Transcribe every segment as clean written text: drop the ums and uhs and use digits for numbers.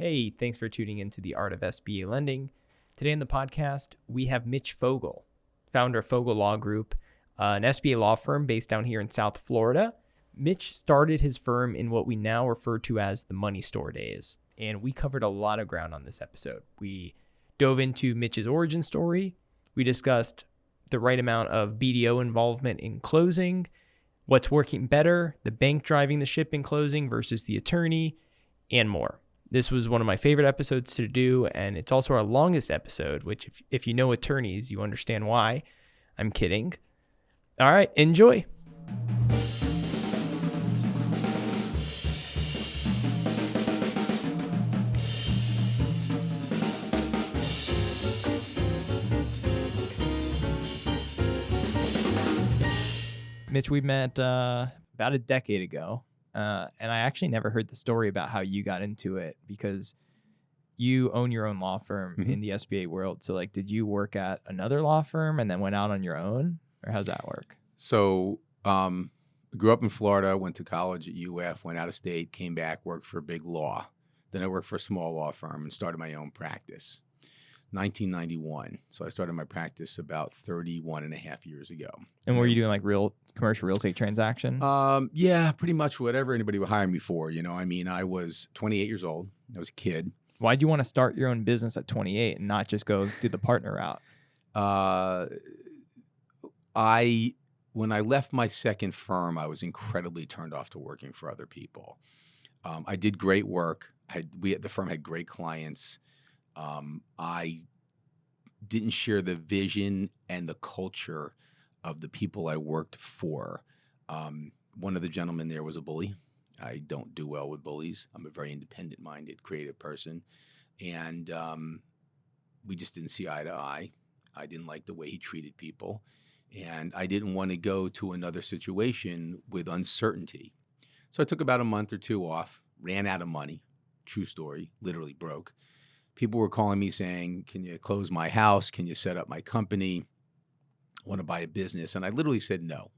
Hey, thanks for tuning into the Art of SBA Lending. Today in the podcast, we have Mitch Fogel, founder of Fogel Law Group, an SBA law firm based down here in South Florida. Mitch started his firm in what we now refer to as the money store days, and we covered a lot of ground on this episode. We dove into Mitch's origin story. We discussed the right amount of BDO involvement in closing, what's working better, the bank driving the ship in closing versus the attorney, and more. This was one of my favorite episodes to do, and it's also our longest episode, which if you know attorneys, you understand why. I'm kidding. All right, enjoy. Mitch, we met about a decade ago. And I actually never heard the story about how you got into it because you own your own law firm in the SBA world. So did you work at another law firm and then went out on your own, or how's that work? So grew up in Florida, went to college at UF, went out of state, came back, worked for a big law. Then I worked for a small law firm and started my own practice. 1991. So I started my practice about 31 and a half years ago. And were you doing real commercial real estate transaction? Yeah, pretty much whatever anybody would hire me for. I was 28 years old. I was a kid. Why'd you want to start your own business at 28 and not just go do the partner route? When I left my second firm, I was incredibly turned off to working for other people. I did great work. The firm had great clients. I didn't share the vision and the culture of the people I worked for. One of the gentlemen there was a bully. I don't do well with bullies. I'm a very independent-minded, creative person. And we just didn't see eye to eye. I didn't like the way he treated people. And I didn't want to go to another situation with uncertainty. So I took about a month or two off, ran out of money. True story, literally broke. People were calling me saying, can you close my house? Can you set up my company? I want to buy a business. And I literally said no,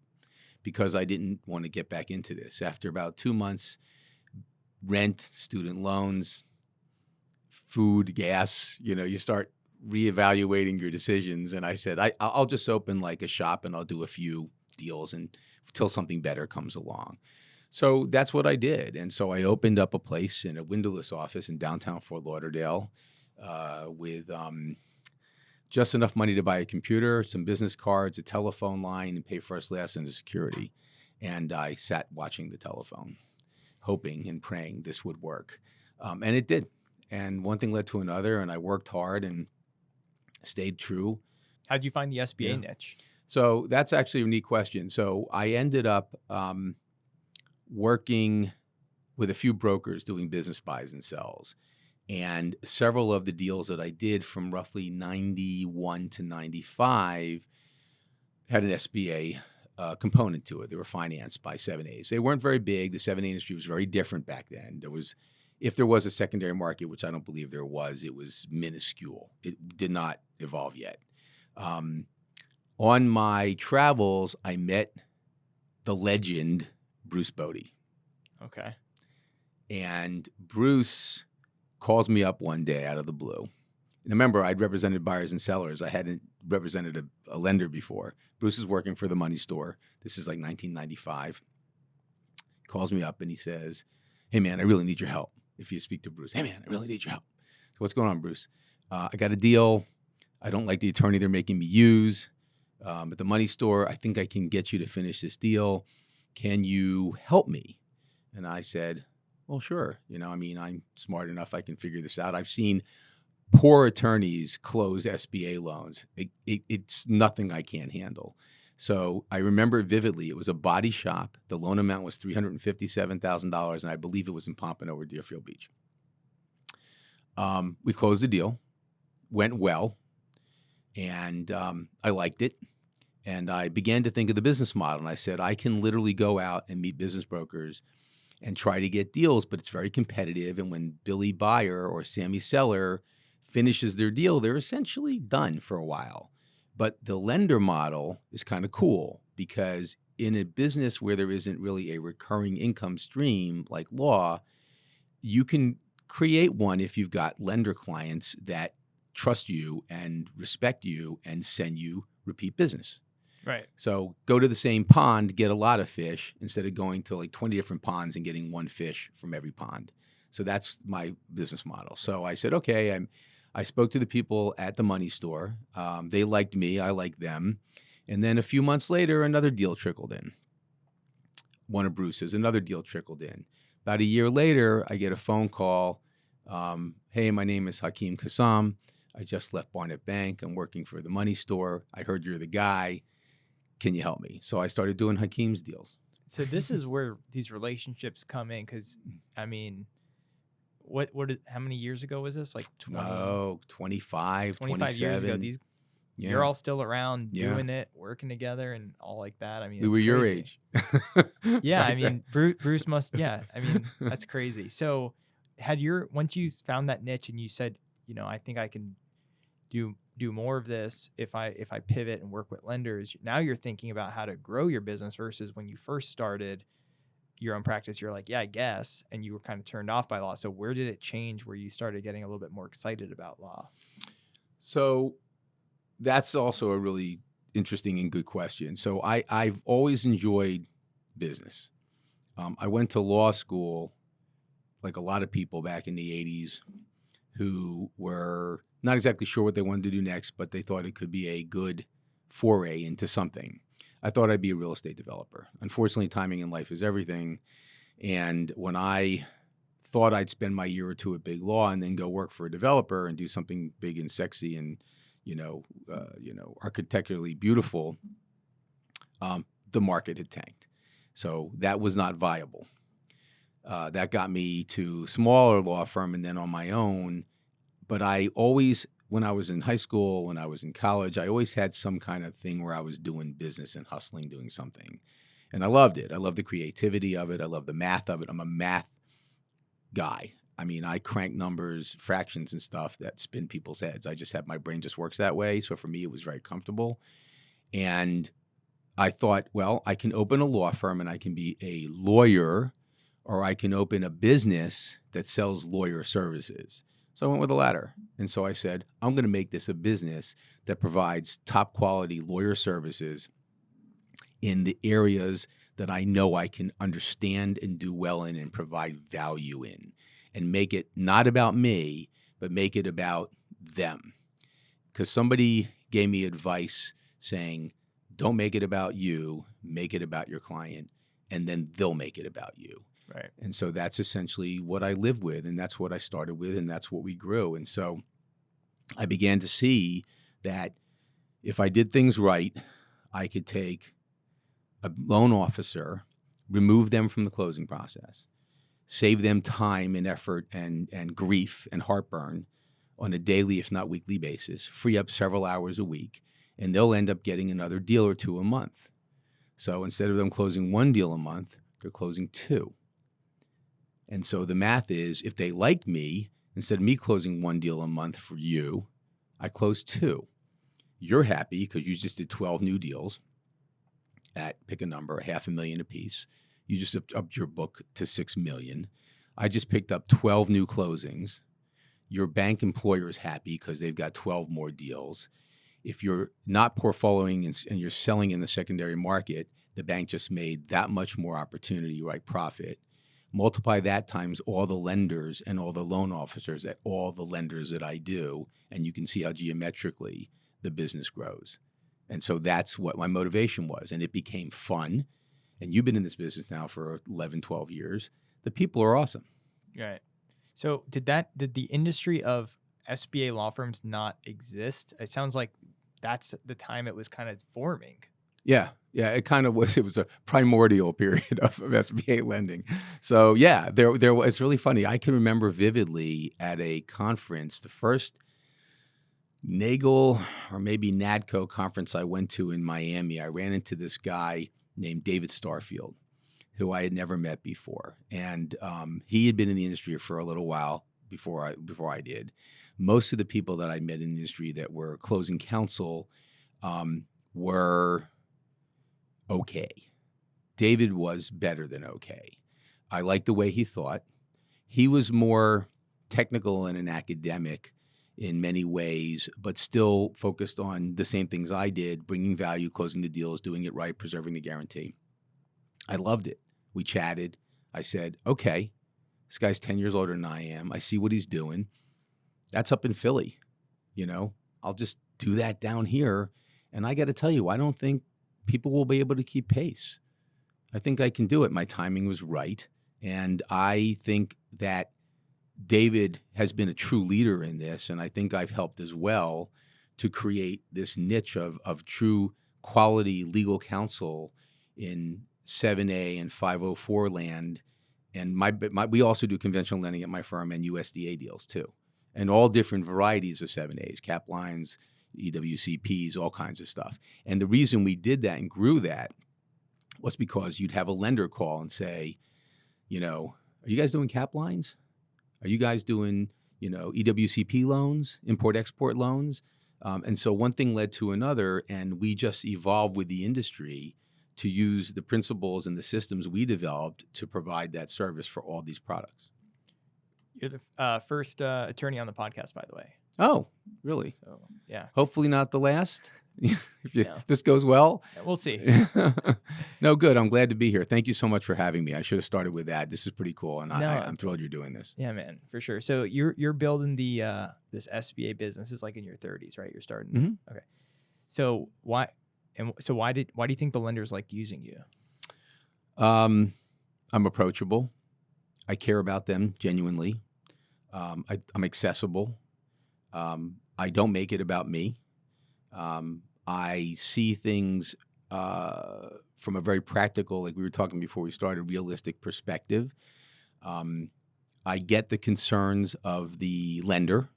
because I didn't want to get back into this. After about 2 months, rent, student loans, food, gas, you start reevaluating your decisions. And I said, I'll just open a shop and I'll do a few deals until something better comes along. So that's what I did. And so I opened up a place in a windowless office in downtown Fort Lauderdale with just enough money to buy a computer, some business cards, a telephone line, and pay first, last, and the security. And I sat watching the telephone, hoping and praying this would work. And it did. And one thing led to another, and I worked hard and stayed true. How'd you find the SBA niche? So that's actually a neat question. So I ended up working with a few brokers doing business buys and sells. And several of the deals that I did from roughly 91 to 95 had an SBA component to it. They were financed by 7As. They weren't very big. The 7A industry was very different back then. If there was a secondary market, which I don't believe there was, it was minuscule. It did not evolve yet. On my travels, I met the legend Bruce Bodie. Okay. And Bruce calls me up one day out of the blue. And remember, I'd represented buyers and sellers. I hadn't represented a lender before. Bruce is working for the money store. This is 1995. He calls me up and he says, hey, man, I really need your help. If you speak to Bruce, hey, man, I really need your help. So what's going on, Bruce? I got a deal. I don't like the attorney they're making me use. At the money store, I think I can get you to finish this deal. Can you help me? And I said, well, sure. I'm smart enough. I can figure this out. I've seen poor attorneys close SBA loans. It's nothing I can't handle. So I remember vividly, it was a body shop. The loan amount was $357,000, and I believe it was in Pompano or Deerfield Beach. We closed the deal, went well, and I liked it. And I began to think of the business model. And I said, I can literally go out and meet business brokers and try to get deals, but it's very competitive. And when Billy Buyer or Sammy Seller finishes their deal, they're essentially done for a while. But the lender model is kind of cool because in a business where there isn't really a recurring income stream like law, you can create one if you've got lender clients that trust you and respect you and send you repeat business. Right. So go to the same pond, get a lot of fish instead of going to like 20 different ponds and getting one fish from every pond. So that's my business model. So I said, okay, I spoke to the people at the money store. They liked me. I liked them. And then a few months later, another deal trickled in. One of Bruce's, another deal trickled in. About a year later, I get a phone call. Hey, my name is Hakeem Kassam. I just left Barnett Bank. I'm working for the money store. I heard you're the guy. Can you help me? So I started doing Hakeem's deals. So this is where these relationships come in, because I mean, how many years ago was this? Like 25, 25 years ago. 27. You're all still around Yeah. doing it, working together, and all like that. I mean, We it's were your crazy. age. Yeah, Back I mean, Bruce must. Yeah, I mean, that's crazy. So, once you found that niche and you said, I think I can do more of this if I pivot and work with lenders. Now you're thinking about how to grow your business versus when you first started your own practice. You're like, yeah, I guess, and you were kind of turned off by law. So where did it change where you started getting a little bit more excited about law? So that's also a really interesting and good question. So I've always enjoyed business. I went to law school like a lot of people back in the 80s who were not exactly sure what they wanted to do next, but they thought it could be a good foray into something. I thought I'd be a real estate developer. Unfortunately, timing in life is everything. And when I thought I'd spend my year or two at big law and then go work for a developer and do something big and sexy and architecturally beautiful, the market had tanked. So that was not viable. That got me to smaller law firm and then on my own. But I always, when I was in high school, when I was in college, I always had some kind of thing where I was doing business and hustling, doing something. And I loved it. I love the creativity of it. I love the math of it. I'm a math guy. I mean, I crank numbers, fractions and stuff that spin people's heads. My brain just works that way. So for me, it was very comfortable. And I thought, well, I can open a law firm and I can be a lawyer, or I can open a business that sells lawyer services. So I went with the latter. And so I said, I'm going to make this a business that provides top quality lawyer services in the areas that I know I can understand and do well in and provide value in, and make it not about me, but make it about them. Because somebody gave me advice saying, don't make it about you, make it about your client, and then they'll make it about you. Right. And so that's essentially what I live with, and that's what I started with, and that's what we grew. And so I began to see that if I did things right, I could take a loan officer, remove them from the closing process, save them time and effort and grief and heartburn on a daily, if not weekly basis, free up several hours a week, and they'll end up getting another deal or two a month. So instead of them closing one deal a month, they're closing two. And so the math is, if they like me, instead of me closing one deal a month for you, I close two. You're happy because you just did 12 new deals at, pick a number, $500,000 a piece. You just upped your book to $6 million. I just picked up 12 new closings. Your bank employer is happy because they've got 12 more deals. If you're not portfolioing and you're selling in the secondary market, the bank just made that much more opportunity, right? Profit. Multiply that times all the lenders and all the loan officers at all the lenders that I do, and you can see how geometrically the business grows. And so that's what my motivation was. And it became fun. And you've been in this business now for 11, 12 years. The people are awesome. Right. So did the industry of SBA law firms not exist? It sounds like that's the time it was kind of forming. Yeah, it kind of was. It was a primordial period of SBA lending. So yeah, there was. It's really funny. I can remember vividly at a conference, the first NAGL or maybe NADCO conference I went to in Miami. I ran into this guy named David Starfield, who I had never met before, and he had been in the industry for a little while before I did. Most of the people that I met in the industry that were closing counsel were okay. David was better than okay. I liked the way he thought. He was more technical and an academic in many ways, but still focused on the same things I did, bringing value, closing the deals, doing it right, preserving the guarantee. I loved it. We chatted. I said, okay, this guy's 10 years older than I am. I see what he's doing. That's up in Philly. I'll just do that down here. And I got to tell you, I don't think people will be able to keep pace. I think I can do it. My timing was right. And I think that David has been a true leader in this. And I think I've helped as well to create this niche of true quality legal counsel in 7A and 504 land. And we also do conventional lending at my firm and USDA deals too. And all different varieties of 7As, cap lines, EWCPs, all kinds of stuff. And the reason we did that and grew that was because you'd have a lender call and say, are you guys doing cap lines? Are you guys doing, EWCP loans, import-export loans? And so one thing led to another, and we just evolved with the industry to use the principles and the systems we developed to provide that service for all these products. You're the first attorney on the podcast, by the way. Oh, really? So, yeah. Hopefully not the last. If this goes well. Yeah, we'll see. No, good. I'm glad to be here. Thank you so much for having me. I should have started with that. This is pretty cool, and I'm thrilled you're doing this. Yeah, man, for sure. So you're building the this SBA business is like in your 30s, right? You're starting. Mm-hmm. Okay. So why do you think the lenders like using you? I'm approachable. I care about them genuinely. I'm accessible. I don't make it about me. I see things from a very practical, like we were talking before we started, realistic perspective. I get the concerns of the lender,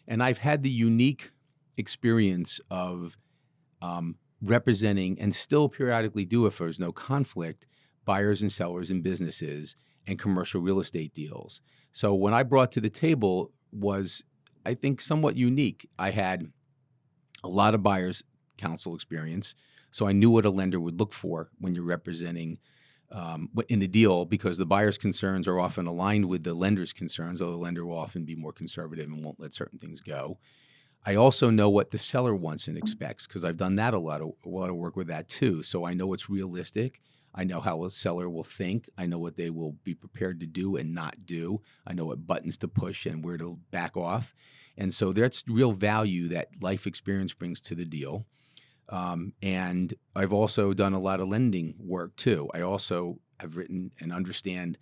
and I've had the unique experience of representing, and still periodically do if there's no conflict, buyers and sellers in businesses and commercial real estate deals. So what I brought to the table was, I think, somewhat unique. I had a lot of buyers counsel experience, so I knew what a lender would look for when you're representing in a deal, because the buyer's concerns are often aligned with the lender's concerns, although the lender will often be more conservative and won't let certain things go. I also know what the seller wants and expects, because I've done that a lot of work with that too. So I know what's realistic. I know how a seller will think. I know what they will be prepared to do and not do. I know what buttons to push and where to back off. And so that's real value that life experience brings to the deal. And I've also done a lot of lending work too. I also have written and understand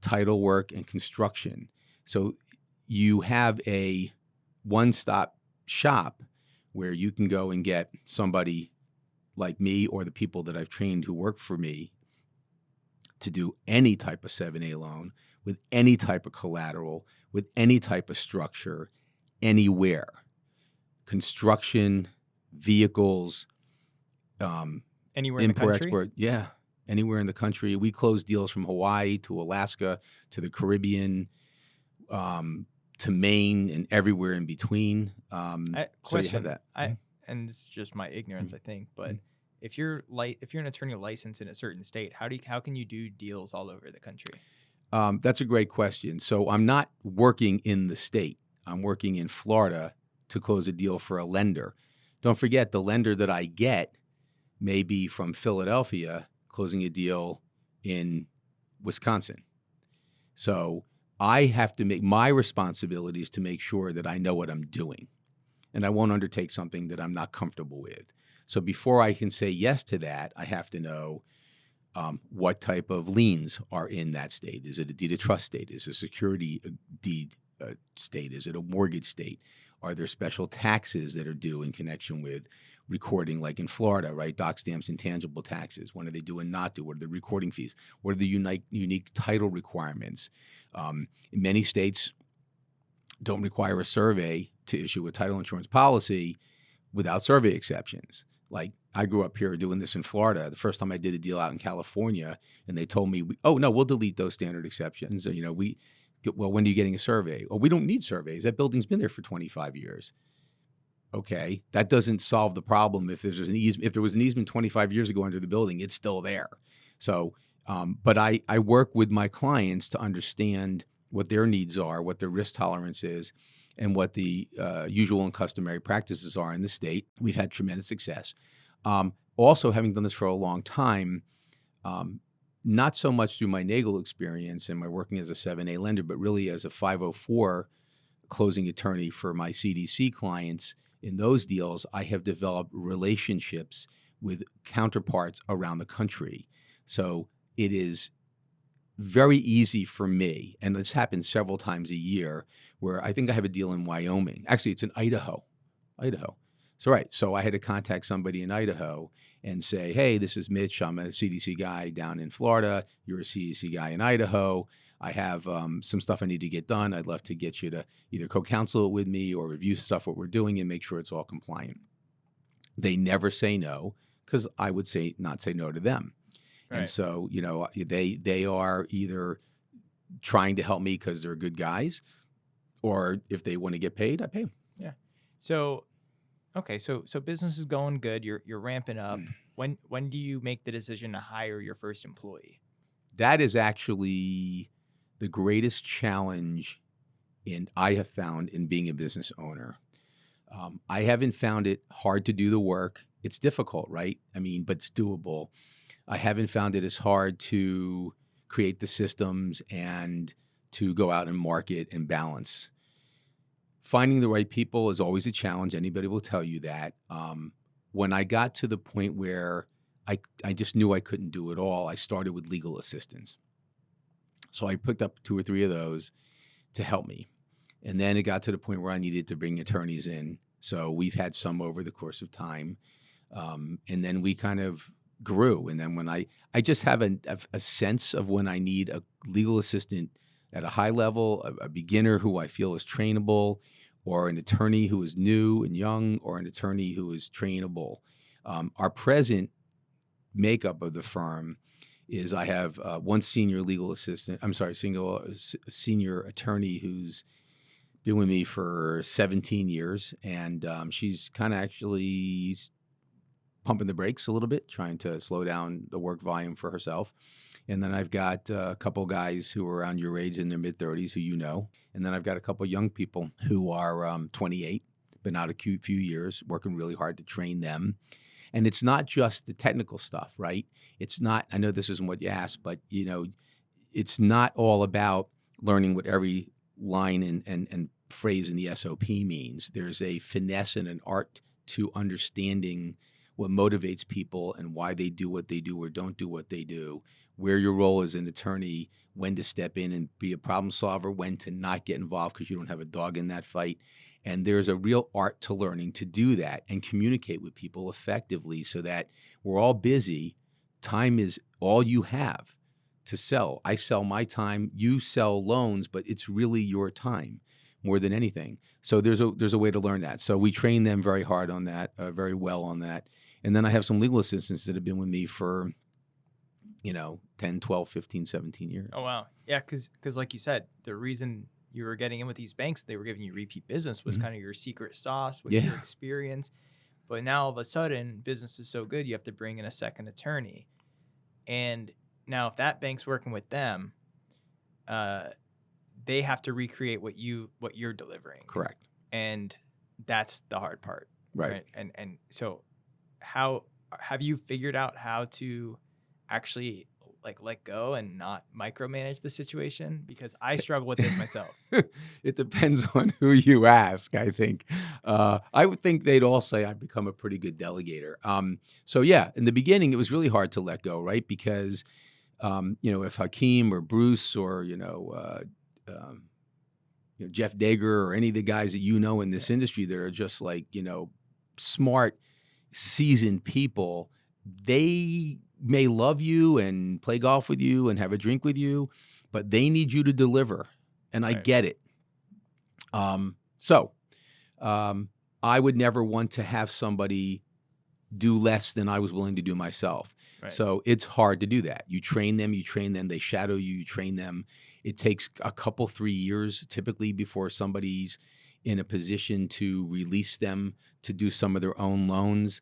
title work and construction. So you have a one-stop shop where you can go and get somebody like me or the people that I've trained who work for me to do any type of 7A loan with any type of collateral, with any type of structure, anywhere. Construction, vehicles, anywhere in the country? export, yeah, anywhere in the country. We close deals from Hawaii to Alaska to the Caribbean, to Maine and everywhere in between. So you have that. And it's just my ignorance, I think, but if you're an attorney licensed in a certain state, how can you do deals all over the country? That's a great question. So I'm not working in the state. I'm working in Florida to close a deal for a lender. Don't forget, the lender that I get may be from Philadelphia closing a deal in Wisconsin. So I have to make my responsibility is to make sure that I know what I'm doing, and I won't undertake something that I'm not comfortable with. So before I can say yes to that, I have to know what type of liens are in that state. Is it a deed of trust state? Is it a security deed state? Is it a mortgage state? Are there special taxes that are due in connection with recording, like in Florida, right? Doc stamps, intangible taxes. When are they due and not due? What are the recording fees? What are the unique title requirements? Many states don't require a survey to issue a title insurance policy without survey exceptions. Like, I grew up here doing this in Florida. The first time I did a deal out in California, and they told me, oh, no, we'll delete those standard exceptions. So, well, when are you getting a survey? Oh, we don't need surveys. That building's been there for 25 years. Okay, that doesn't solve the problem. If there was an easement 25 years ago under the building, it's still there. So, but I work with my clients to understand what their needs are, what their risk tolerance is, and what the usual and customary practices are in the state. We've had tremendous success. Also, having done this for a long time, not so much through my Nagel experience and my working as a 7A lender, but really as a 504 closing attorney for my CDC clients. In those deals, I have developed relationships with counterparts around the country. So it is very easy for me, and this happens several times a year, where I think I have a deal in Wyoming. Actually, it's in Idaho. So I had to contact somebody in Idaho and say, hey, this is Mitch. I'm a CDC guy down in Florida. You're a CDC guy in Idaho. I have some stuff I need to get done. I'd love to get you to either co-counsel it with me or review stuff, what we're doing, and make sure it's all compliant. They never say no, because I would not say no to them. Right. And so, they are either trying to help me because they're good guys, or if they want to get paid, I pay them. Yeah. So, okay. So business is going good. You're ramping up. When do you make the decision to hire your first employee? That is actually the greatest challenge I have found in being a business owner. I haven't found it hard to do the work. It's difficult, right? But it's doable. I haven't found it as hard to create the systems and to go out and market and balance. Finding the right people is always a challenge. Anybody will tell you that. When I got to the point where I just knew I couldn't do it all, I started with legal assistants. So I picked up 2 or 3 of those to help me. And then it got to the point where I needed to bring attorneys in. So we've had some over the course of time. And then we kind of grew. And then when I just have a sense of when I need a legal assistant at a high level, a beginner who I feel is trainable, or an attorney who is new and young, or an attorney who is trainable. Our present makeup of the firm is I have one senior senior attorney who's been with me for 17 years. And she's kind of actually pumping the brakes a little bit, trying to slow down the work volume for herself. And then I've got a couple guys who are around your age in their mid-30s who you know. And then I've got a couple young people who are 28, been out a few years, working really hard to train them. And it's not just the technical stuff, right? It's not, I know this isn't what you asked, but it's not all about learning what every line and phrase in the SOP means. There's a finesse and an art to understanding what motivates people and why they do what they do or don't do what they do, where your role as an attorney, when to step in and be a problem solver, when to not get involved because you don't have a dog in that fight. And there's a real art to learning to do that and communicate with people effectively so that we're all busy. Time is all you have to sell. I sell my time, you sell loans, but it's really your time more than anything. So there's a way to learn that. So we train them very hard on that, very well on that. And then I have some legal assistants that have been with me for, 10, 12, 15, 17 years. Oh, wow. Yeah, because like you said, the reason you were getting in with these banks, they were giving you repeat business, was kind of your secret sauce with your experience. But now all of a sudden, business is so good, you have to bring in a second attorney. And now if that bank's working with them, they have to recreate what you're delivering. Correct. And that's the hard part. Right? And so how have you figured out how to actually let go and not micromanage the situation? Because I struggle with this myself. It depends on who you ask, I think. I would think they'd all say I've become a pretty good delegator. So yeah, in the beginning, it was really hard to let go, right? Because, if Hakeem or Bruce or, Jeff Dager or any of the guys that in this industry that are just smart, seasoned people, they may love you and play golf with you and have a drink with you, but they need you to deliver. And I get it. So I would never want to have somebody do less than I was willing to do myself. Right. So it's hard to do that. You train them, they shadow you, you train them. It takes a couple, 3 years typically before somebody's in a position to release them to do some of their own loans.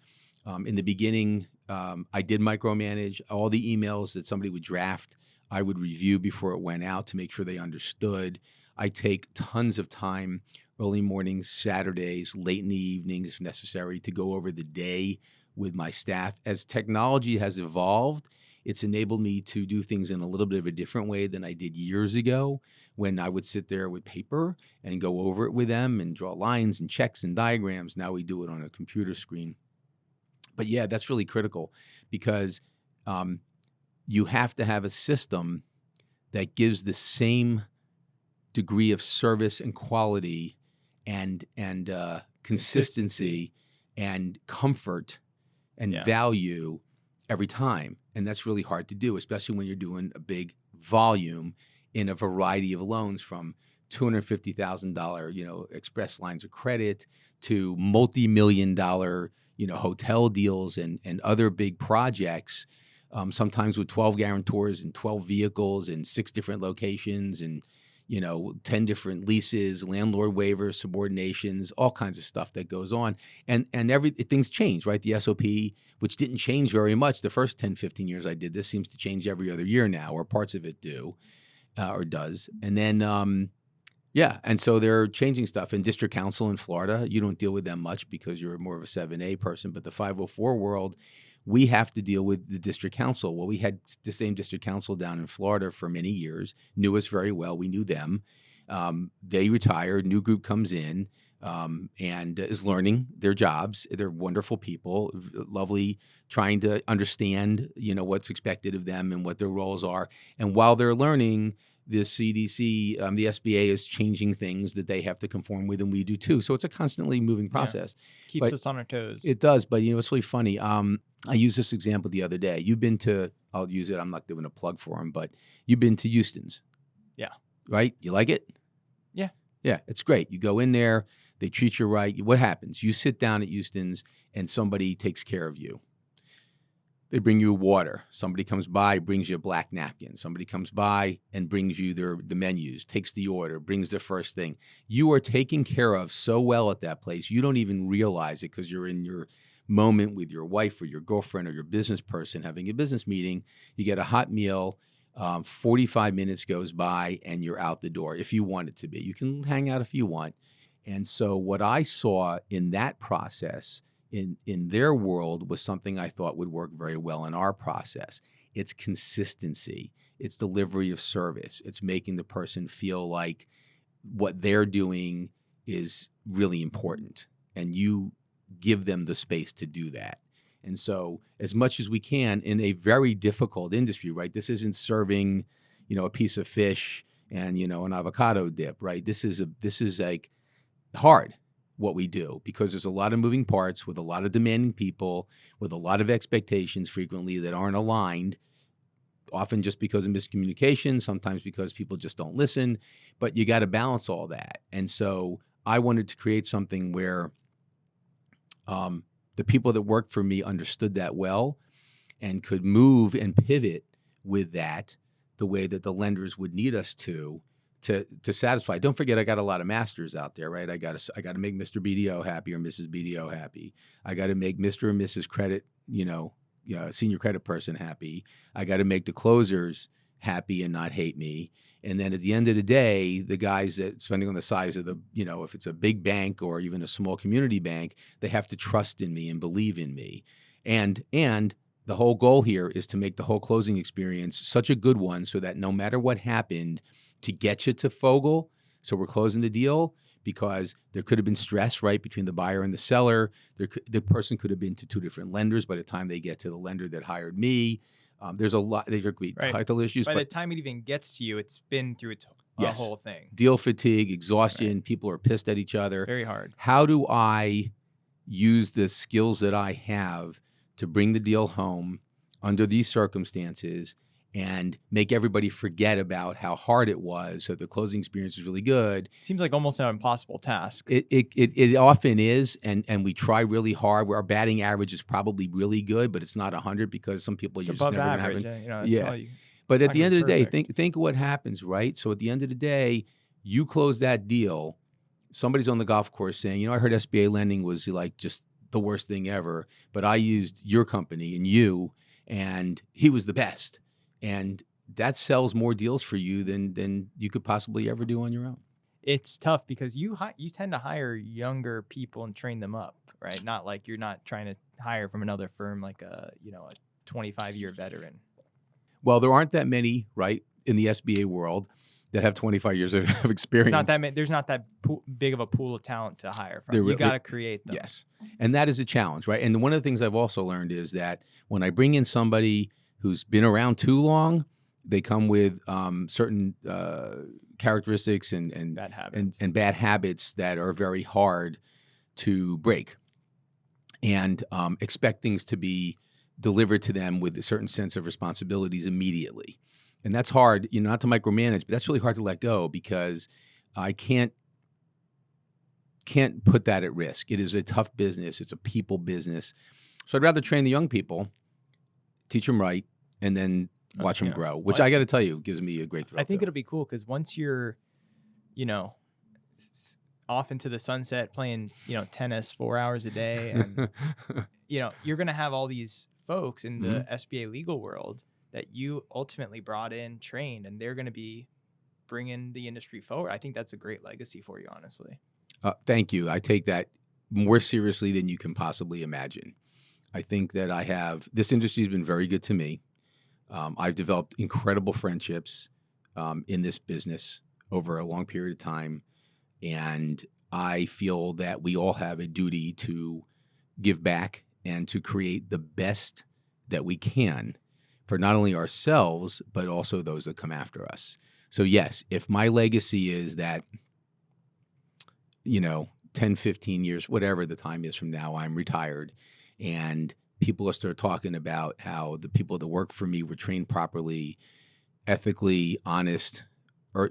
In the beginning, I did micromanage all the emails that somebody would draft. I would review before it went out to make sure they understood. I take tons of time, early mornings, Saturdays, late in the evenings if necessary, to go over the day with my staff. As technology has evolved, it's enabled me to do things in a little bit of a different way than I did years ago, when I would sit there with paper and go over it with them and draw lines and checks and diagrams. Now we do it on a computer screen. But yeah, that's really critical, because you have to have a system that gives the same degree of service and quality and consistency and comfort and value every time. And that's really hard to do, especially when you're doing a big volume in a variety of loans, from $250,000, express lines of credit to multi-million dollar, hotel deals and other big projects, sometimes with 12 guarantors and 12 vehicles and 6 different locations and 10 different leases, landlord waivers, subordinations, all kinds of stuff that goes on. And things change, right? The SOP, which didn't change very much the first 10, 15 years I did this, seems to change every other year now, or parts of it do, or does. And then, and so they're changing stuff. In district council in Florida, you don't deal with them much because you're more of a 7A person, but the 504 world, we have to deal with the district council. Well, we had the same district council down in Florida for many years, knew us very well. We knew them. They retired, new group comes in and is learning their jobs. They're wonderful people, lovely, trying to understand, what's expected of them and what their roles are. And while they're learning, the CDC, the SBA is changing things that they have to conform with, and we do too. So it's a constantly moving process. Keeps us on our toes. It does, but it's really funny. I used this example the other day. You've been to, I'll use it, I'm not doing a plug for them, but you've been to Houston's. Yeah. Right? You like it? Yeah. Yeah, it's great. You go in there, they treat you right. What happens? You sit down at Houston's and somebody takes care of you. They bring you water. Somebody comes by, brings you a black napkin. Somebody comes by and brings you the menus, takes the order, brings the first thing. You are taken care of so well at that place, you don't even realize it because you're in your moment with your wife or your girlfriend or your business person having a business meeting. You get a hot meal, 45 minutes goes by, and you're out the door if you want it to be. You can hang out if you want. And so what I saw in that process in their world was something I thought would work very well in our process. It's consistency. It's delivery of service. It's making the person feel like what they're doing is really important, and you give them the space to do that. And so as much as we can in a very difficult industry, right? This isn't serving, a piece of fish and, an avocado dip, right? This is like hard, what we do, because there's a lot of moving parts with a lot of demanding people, with a lot of expectations frequently that aren't aligned, often just because of miscommunication, sometimes because people just don't listen, but you got to balance all that. And so I wanted to create something where the people that worked for me understood that well and could move and pivot with that the way that the lenders would need us to satisfy. Don't forget, I got a lot of masters out there, right? I got to make Mr. BDO happy or Mrs. BDO happy. I got to make Mr. and Mrs. Credit, senior credit person happy. I got to make the closers happy and not hate me. And then at the end of the day, the guys that, depending on the size of the, if it's a big bank or even a small community bank, they have to trust in me and believe in me. And the whole goal here is to make the whole closing experience such a good one so that no matter what happened, to get you to Fogel, so we're closing the deal, because there could have been stress, right, between the buyer and the seller. The person could have been to 2 different lenders by the time they get to the lender that hired me. There's a lot. There could be title issues. By the time it even gets to you, it's been through a whole thing. Deal fatigue, exhaustion. Right. People are pissed at each other. Very hard. How do I use the skills that I have to bring the deal home under these circumstances and make everybody forget about how hard it was, so the closing experience is really good? Seems like almost an impossible task. It often is, and we try really hard. Our batting average is probably really good, but it's not 100 because some people it's you're above just never average, going to have. Yeah. But at the end of the day, think of what happens, right? So at the end of the day, you close that deal. Somebody's on the golf course saying, I heard SBA lending was like just the worst thing ever, but I used your company and he was the best. And that sells more deals for you than you could possibly ever do on your own. It's tough because you tend to hire younger people and train them up, right? Not like you're not trying to hire from another firm like a 25-year veteran. Well, there aren't that many, right, in the SBA world that have 25 years of experience. There's not that big of a pool of talent to hire from. You got to create them. Yes. And that is a challenge, right? And one of the things I've also learned is that when I bring in somebody who's been around too long, they come with certain characteristics and bad habits that are very hard to break, and expect things to be delivered to them with a certain sense of responsibilities immediately. And that's hard, not to micromanage, but that's really hard to let go because I can't put that at risk. It is a tough business. It's a people business. So I'd rather train the young people, teach them right, and then watch them grow, which I got to tell you gives me a great thrill. I think it'll be cool because once you're, off into the sunset playing, tennis 4 hours a day, and you're gonna have all these folks in the SBA legal world that you ultimately brought in, trained, and they're gonna be bringing the industry forward. I think that's a great legacy for you, honestly. Thank you. I take that more seriously than you can possibly imagine. I think that this industry has been very good to me. I've developed incredible friendships in this business over a long period of time. And I feel that we all have a duty to give back and to create the best that we can for not only ourselves, but also those that come after us. So yes, if my legacy is that, 10, 15 years, whatever the time is from now, I'm retired, and people will start talking about how the people that work for me were trained properly, ethically, honest,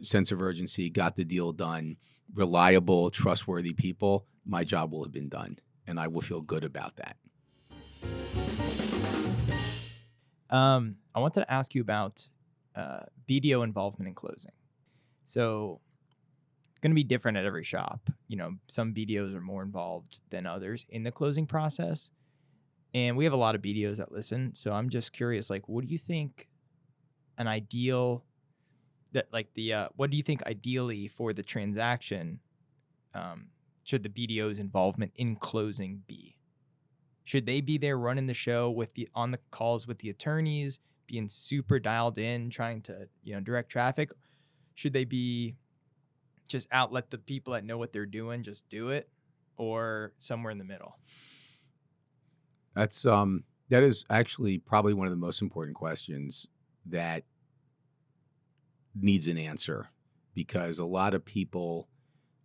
sense of urgency, got the deal done, reliable, trustworthy people, my job will have been done, and I will feel good about that. I wanted to ask you about BDO involvement in closing. So going to be different at every shop. Some BDOs are more involved than others in the closing process. And we have a lot of BDOs that listen. So I'm just curious, what do you think what do you think ideally for the transaction should the BDO's involvement in closing be? Should they be there running the show on the calls with the attorneys, being super dialed in, trying to, direct traffic? Should they be just let the people that know what they're doing just do it, or somewhere in the middle? That is actually probably one of the most important questions that needs an answer, because a lot of people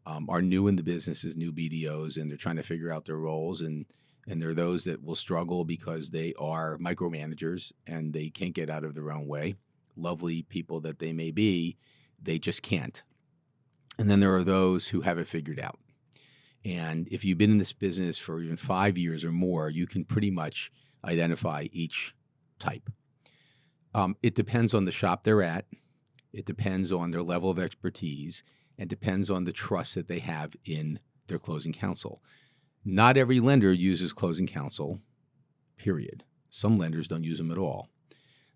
are new in the business as new BDOs, and they're trying to figure out their roles, and there are those that will struggle because they are micromanagers and they can't get out of their own way. Lovely people that they may be, they just can't. And then there are those who have it figured out. And if you've been in this business for even 5 years or more, you can pretty much identify each type. It depends on the shop they're at. It depends on their level of expertise, and depends on the trust that they have in their closing counsel. Not every lender uses closing counsel, period. Some lenders don't use them at all.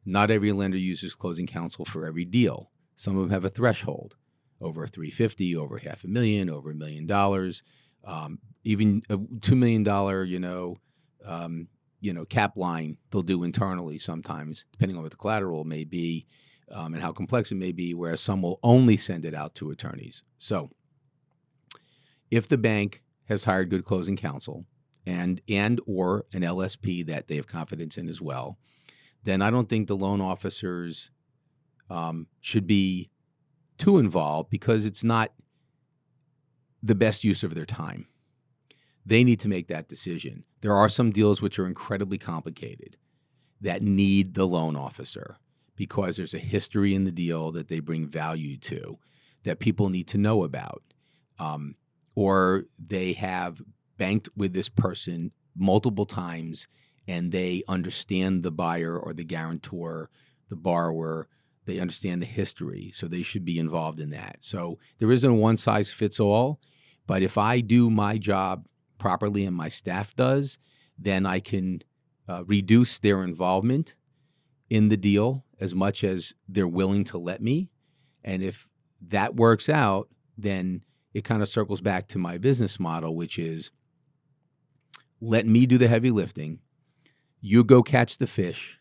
Not every lender uses closing counsel for every deal. Some of them have a threshold, over $350,000, over $500,000, over $1 million, even a $2 million, cap line they'll do internally sometimes, depending on what the collateral may be and how complex it may be, whereas some will only send it out to attorneys. So if the bank has hired good closing counsel and or an LSP that they have confidence in as well, then I don't think the loan officers should be too involved, because it's not the best use of their time. They need to make that decision. There are some deals which are incredibly complicated that need the loan officer, because there's a history in the deal that they bring value to, that people need to know about. Or they have banked with this person multiple times and they understand the buyer or the guarantor, the borrower. They understand the history, so they should be involved in that. So there isn't a one-size-fits-all, but if I do my job properly and my staff does, then I can reduce their involvement in the deal as much as they're willing to let me. And if that works out, then it kind of circles back to my business model, which is let me do the heavy lifting. You go catch the fish.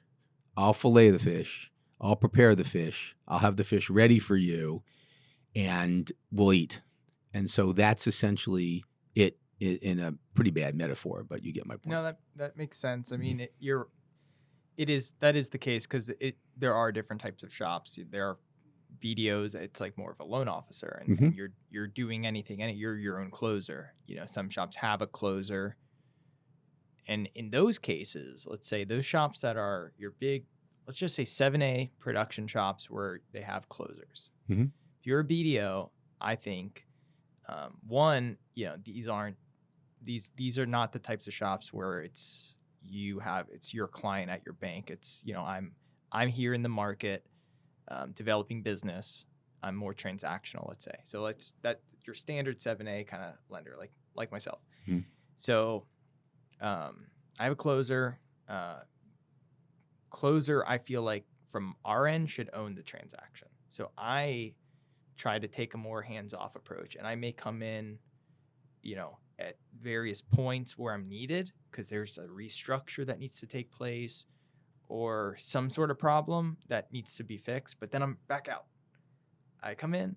I'll fillet the fish. I'll prepare the fish. I'll have the fish ready for you, and we'll eat. And so that's essentially it in a pretty bad metaphor, but you get my point. No, that makes sense. I mean, that is the case because there are different types of shops. There are BDOs. It's like more of a loan officer, and you're doing anything. You're your own closer. Some shops have a closer, and in those cases, let's say those shops that are your big, let's just say 7A production shops where they have closers. Mm-hmm. If you're a BDO, I think these are not the types of shops where it's your client at your bank. It's I'm here in the market, developing business. I'm more transactional, let's say. So that's your standard 7A kind of lender, like myself. Mm-hmm. So I have a closer. Closer, I feel like from our end should own the transaction. So I try to take a more hands-off approach, and I may come in, at various points where I'm needed because there's a restructure that needs to take place or some sort of problem that needs to be fixed, but then I'm back out. I come in,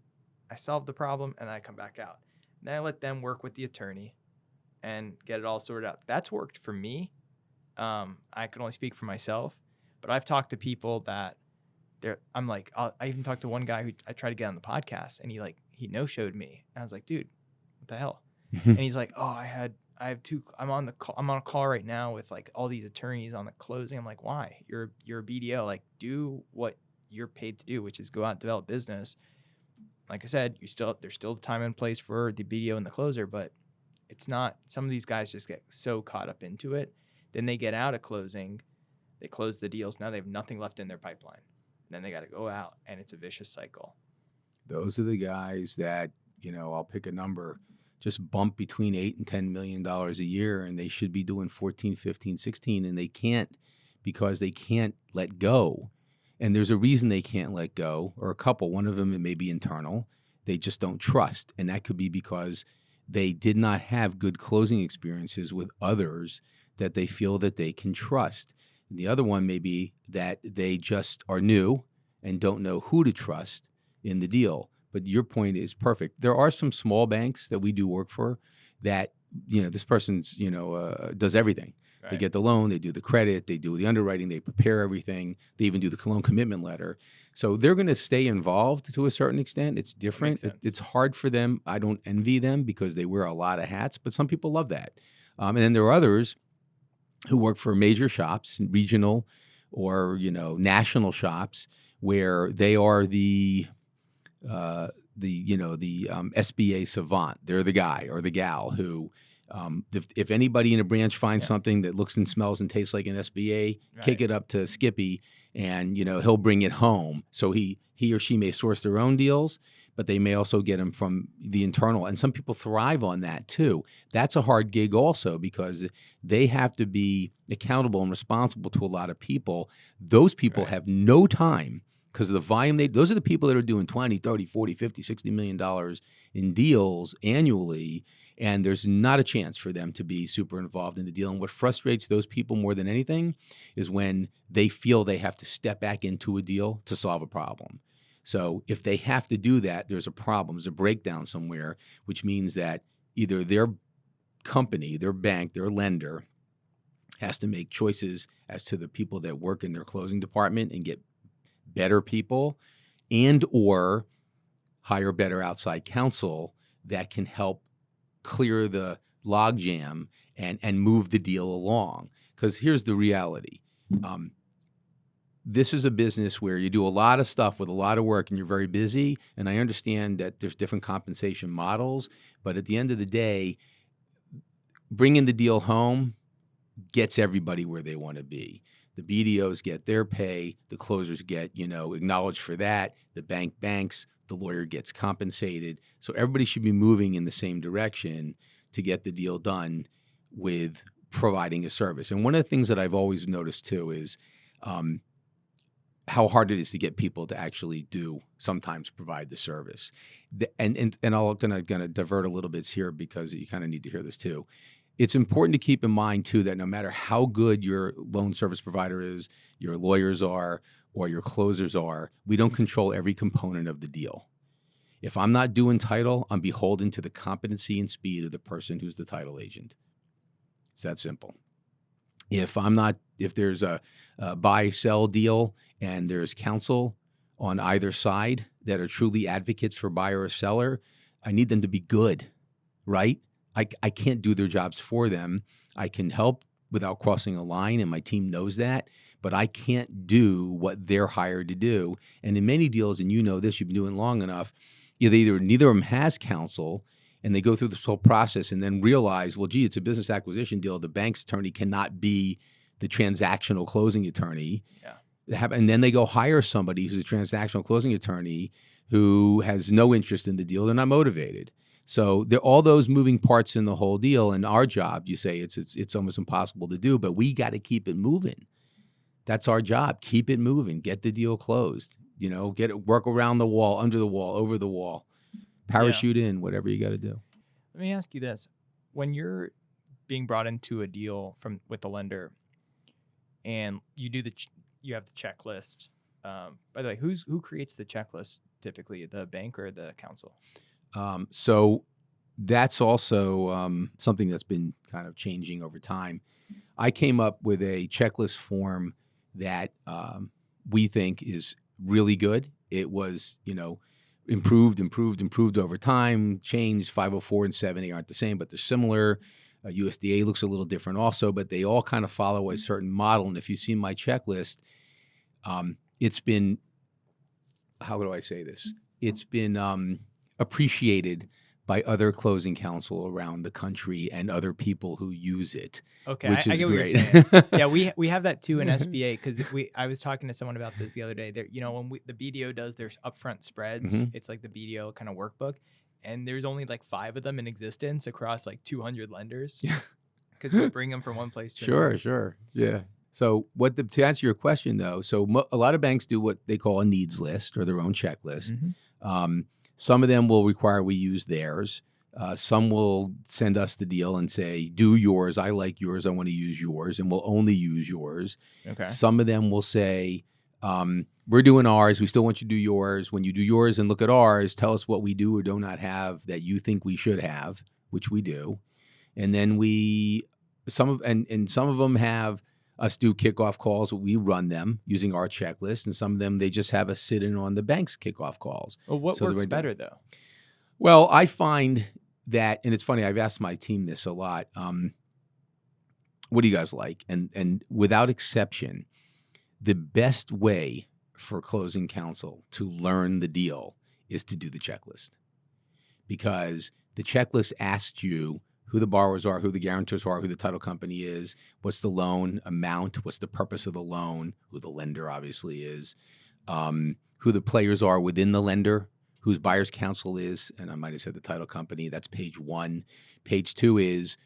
I solve the problem, and I come back out. And then I let them work with the attorney and get it all sorted out. That's worked for me. I can only speak for myself, but I've talked to people that I even talked to one guy who I tried to get on the podcast, and he no-showed me. And I was like, dude, what the hell? And he's like, oh, I'm on a call right now with all these attorneys on the closing. I'm like, why? You're a BDO. Do what you're paid to do, which is go out and develop business. Like I said, there's still time and place for the BDO and the closer, but it's not. Some of these guys just get so caught up into it. Then they get out of closing, they close the deals. Now they have nothing left in their pipeline. And then they got to go out, and it's a vicious cycle. Those are the guys that, I'll pick a number, just bump between $8 and $10 million a year, and they should be doing 14, 15, 16, and they can't because they can't let go. And there's a reason they can't let go, or a couple. One of them, it may be internal. They just don't trust, and that could be because they did not have good closing experiences with others that they feel that they can trust. And the other one may be that they just are new and don't know who to trust in the deal. But your point is perfect. There are some small banks that we do work for that, this person's, does everything. Right. They get the loan, they do the credit, they do the underwriting, they prepare everything. They even do the loan commitment letter. So they're going to stay involved to a certain extent. It's different. It's hard for them. I don't envy them because they wear a lot of hats, but some people love that. And then there are others who work for major shops, regional or, national shops, where they are the SBA savant. They're the guy or the gal who, if anybody in a branch finds something that looks and smells and tastes like an SBA, right, kick it up to Skippy, and he'll bring it home. So he or she may source their own deals, but they may also get them from the internal. And some people thrive on that too. That's a hard gig also because they have to be accountable and responsible to a lot of people. Those people right. have no time because of the volume. Those are the people that are doing 20, 30, 40, 50, $60 million in deals annually. And there's not a chance for them to be super involved in the deal. And what frustrates those people more than anything is when they feel they have to step back into a deal to solve a problem. So if they have to do that, there's a problem, there's a breakdown somewhere, which means that either their company, their bank, their lender has to make choices as to the people that work in their closing department and get better people, and or hire better outside counsel that can help clear the logjam and move the deal along. Because here's the reality. This is a business where you do a lot of stuff with a lot of work and you're very busy. And I understand that there's different compensation models. But at the end of the day, bringing the deal home gets everybody where they want to be. The BDOs get their pay. The closers get, acknowledged for that. The banks. The lawyer gets compensated. So everybody should be moving in the same direction to get the deal done with providing a service. And one of the things that I've always noticed too is how hard it is to get people to actually sometimes provide the service. And I'm gonna divert a little bit here because you kind of need to hear this too. It's important to keep in mind too that no matter how good your loan service provider is, your lawyers are, or your closers are, we don't control every component of the deal. If I'm not doing title, I'm beholden to the competency and speed of the person who's the title agent. It's that simple. If there's a buy-sell deal and there's counsel on either side that are truly advocates for buyer or seller, I need them to be good, right? I can't do their jobs for them. I can help without crossing a line, and my team knows that, but I can't do what they're hired to do. And in many deals, and you know this, you've been doing it long enough, neither of them has counsel, and they go through this whole process and then realize, well, gee, it's a business acquisition deal. The bank's attorney cannot be the transactional closing attorney. Yeah. And then they go hire somebody who's a transactional closing attorney who has no interest in the deal. They're not motivated. So there are all those moving parts in the whole deal. And our job, you say it's almost impossible to do, but we got to keep it moving. That's our job. Keep it moving. Get the deal closed. Get it, work around the wall, under the wall, over the wall, parachute in, whatever you got to do. Let me ask you this. When you're being brought into a deal with the lender and you do you have the checklist, by the way, who creates the checklist typically, the bank or the counsel? So that's also something that's been kind of changing over time. I came up with a checklist form that we think is really good. It was, improved over time, changed. 504 and 7A aren't the same, but they're similar. USDA looks a little different also, but they all kind of follow a certain model. And if you see my checklist, it's been, how do I say this? It's been appreciated by other closing counsel around the country and other people who use it. Okay, which I is get great. what you're saying. Yeah, we have that too in SBA because I was talking to someone about this the other day. There, when the BDO does their upfront spreads, it's like the BDO kind of workbook, and there's only like 5 of them in existence across like 200 lenders because we bring them from one place to another. Sure, yeah. So to answer your question though, a lot of banks do what they call a needs list or their own checklist. Some of them will require we use theirs. Some will send us the deal and say, do yours. I like yours. I want to use yours. And we'll only use yours. Okay. Some of them will say, we're doing ours. We still want you to do yours. When you do yours and look at ours, tell us what we do or do not have that you think we should have, which we do. And then some of them have us do kickoff calls. We run them using our checklist, and some of them they just have us sit in on the bank's kickoff calls. Well, what works better though? Well, I find that, and it's funny. I've asked my team this a lot. What do you guys like? And without exception, the best way for closing counsel to learn the deal is to do the checklist, because the checklist asks you who the borrowers are, who the guarantors are, who the title company is, what's the loan amount, what's the purpose of the loan, who the lender obviously is, who the players are within the lender, whose buyer's counsel is, and I might have said the title company. That's page 1. Page 2 is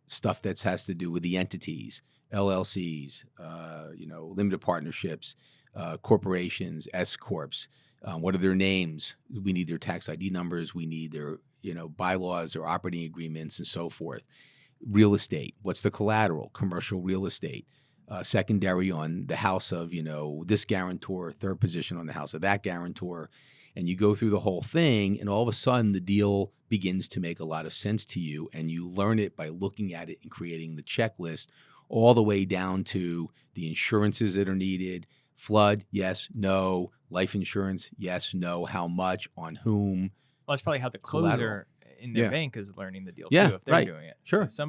stuff that has to do with the entities, LLCs, limited partnerships, corporations, S corps. What are their names? We need their tax ID numbers. We need their bylaws or operating agreements and so forth. Real estate. What's the collateral? Commercial real estate. Secondary on the house of, this guarantor, third position on the house of that guarantor. And you go through the whole thing, and all of a sudden the deal begins to make a lot of sense to you, and you learn it by looking at it and creating the checklist all the way down to the insurances that are needed. Flood, yes, no. Life insurance, yes, no. How much, on whom. Well, that's probably how the closer in their bank is learning the deal too, if they're doing it. Sure. So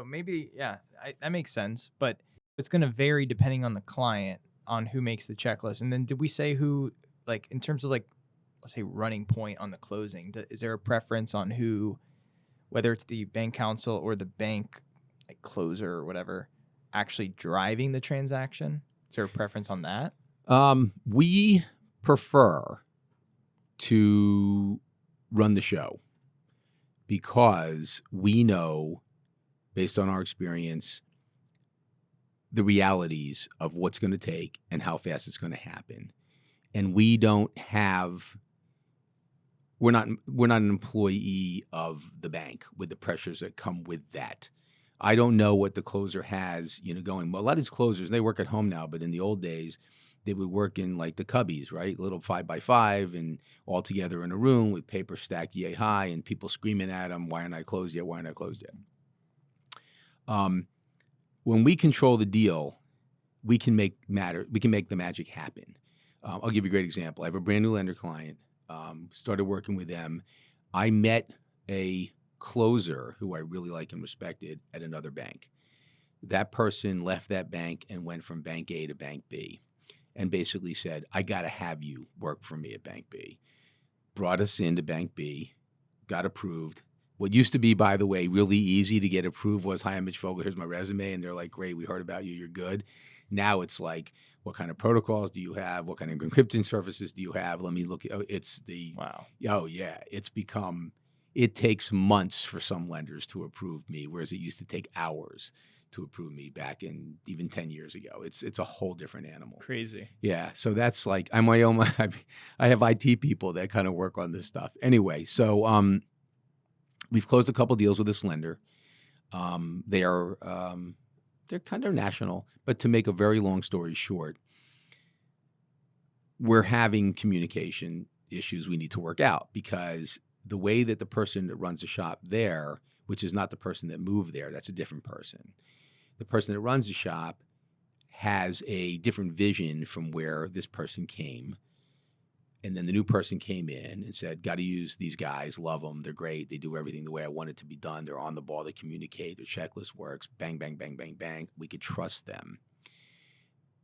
maybe, that makes sense, but it's going to vary depending on the client on who makes the checklist. And then did we say who, like in terms of like, let's say running point on the closing, is there a preference on who, whether it's the bank counsel or the bank like closer or whatever, actually driving the transaction? Is there a preference on that? We prefer to run the show because we know, based on our experience, the realities of what's going to take and how fast it's going to happen. And we're not an employee of the bank with the pressures that come with that. I don't know what the closer has, going. Well, a lot of these closers, they work at home now, but in the old days, they would work in like the cubbies, right? Little 5x5 and all together in a room with paper stacked yay high and people screaming at them, why aren't I closed yet? Why aren't I closed yet? When we control the deal, we can make the magic happen. I'll give you a great example. I have a brand new lender client, started working with them. I met a closer who I really like and respected at another bank. That person left that bank and went from bank A to bank B and basically said, I got to have you work for me at bank B. Brought us into bank B, got approved. What used to be, by the way, really easy to get approved was, hi, I'm Mitch Fogel, here's my resume. And they're like, great, we heard about you, you're good. Now it's like, what kind of protocols do you have? What kind of encrypting services do you have? Let me look. Wow. Oh, yeah. It takes months for some lenders to approve me, whereas it used to take hours to approve me back in even 10 years ago. It's a whole different animal. Crazy. Yeah. So that's like, I have IT people that kind of work on this stuff. Anyway, so we've closed a couple deals with this lender. They're kind of national, but to make a very long story short, we're having communication issues we need to work out because the way that the person that runs the shop there, which is not the person that moved there, that's a different person. The person that runs the shop has a different vision from where this person came. And then the new person came in and said, got to use these guys, love them, they're great, they do everything the way I want it to be done, they're on the ball, they communicate, their checklist works, bang, bang, bang, bang, bang, we could trust them.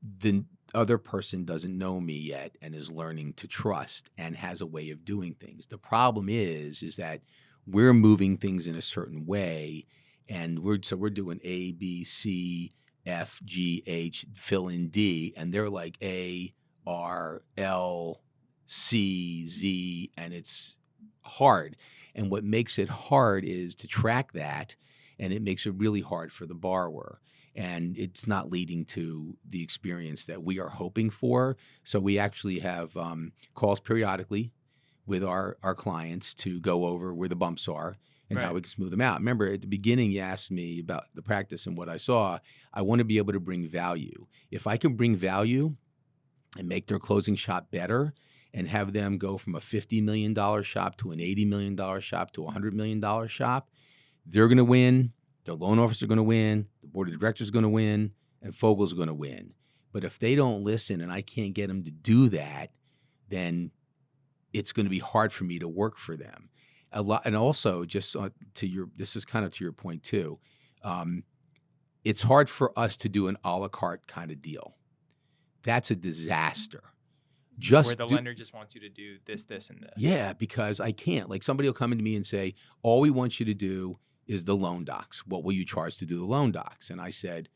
The other person doesn't know me yet and is learning to trust and has a way of doing things. The problem is that we're moving things in a certain way, and we're doing A, B, C, F, G, H, fill in D, and they're like A, R, L, C, Z, and it's hard. And what makes it hard is to track that, and it makes it really hard for the borrower. And it's not leading to the experience that we are hoping for. So we actually have calls periodically with our clients to go over where the bumps are and how we can smooth them out. Remember, at the beginning, you asked me about the practice and what I saw. I want to be able to bring value. If I can bring value and make their closing shop better and have them go from a $50 million shop to an $80 million shop to a $100 million shop, they're going to win. The loan officer is going to win. The board of directors is going to win. And Fogel's going to win. But if they don't listen and I can't get them to do that, then it's going to be hard for me to work for them. A lot, and also, just this is kind of to your point too. It's hard for us to do an a la carte kind of deal. That's a disaster. Where the lender just wants you to do this, this, and this. Yeah, because I can't. Like somebody will come into me and say, all we want you to do is the loan docs. What will you charge to do the loan docs? And I said,